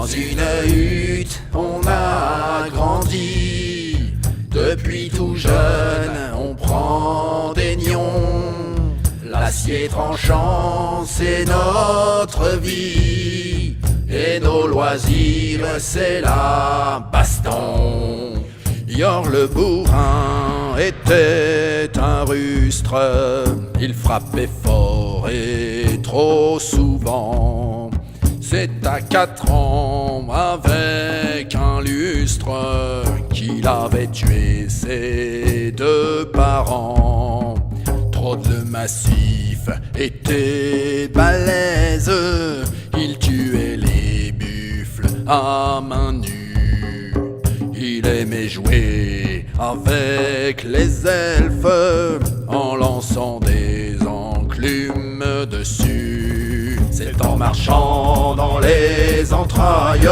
Dans une hutte, on a grandi. Depuis tout jeune, on prend des nions. L'acier tranchant, c'est notre vie. Et nos loisirs, c'est la baston. Yor le bourrin était un rustre. Il frappait fort et trop souvent. C'est à 4 ans, avec un lustre, qu'il avait tué ses 2 parents. Trop de massif était balèze. Il tuait les buffles à main nue. Il aimait jouer avec les elfes en lançant des enclumes dessus. C'est en marchant dans les entrailles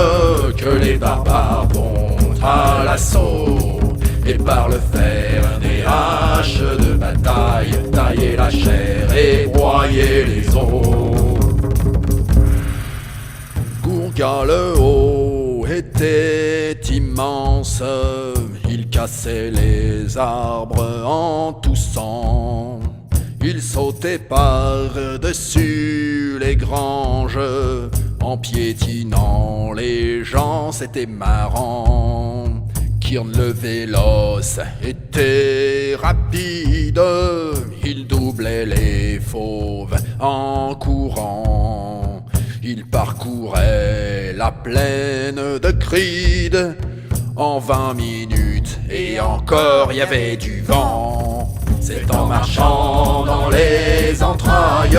que les barbares vont à l'assaut. Et par le fer des haches de bataille, tailler la chair et broyer les os. Gourga le haut était immense. Il cassait les arbres en toussant. Il sautait par-dessus les granges en piétinant les gens, c'était marrant. Kirn le véloce était rapide. Il doublait les fauves en courant. Il parcourait la plaine de Cride en 20 minutes et encore il y avait du vent. C'est en marchant dans les entrailles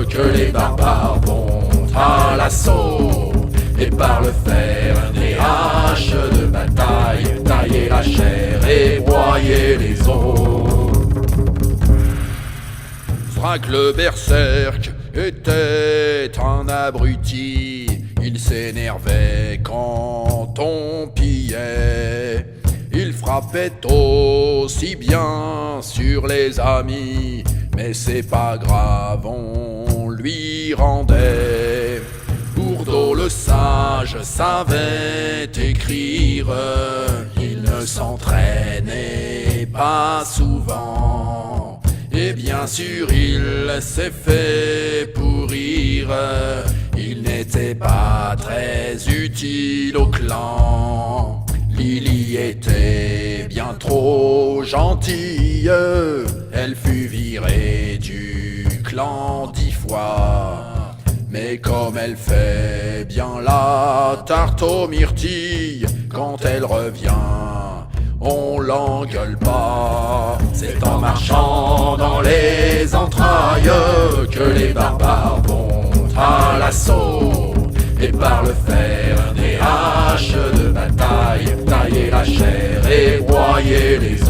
que les barbares vont à l'assaut. Et par le fer des haches de bataille, tailler la chair et broyer les os. Zrak le berserk était un abruti. Il s'énervait quand on pillait. Il frappait aussi bien sur les amis, mais c'est pas grave, on lui rendait. Bourdeau le sage savait écrire. Il ne s'entraînait pas souvent. Et bien sûr il s'est fait pourrir. Il n'était pas très utile au clan. Lily était bien trop gentille. Elle fut virée du clan 10 fois. Mais comme elle fait bien la tarte aux myrtilles, quand elle revient, on l'engueule pas. C'est en marchant dans les entrailles que les barbares vont à l'assaut. Et par le fer des haches de bataille, tailler la chair et broyer les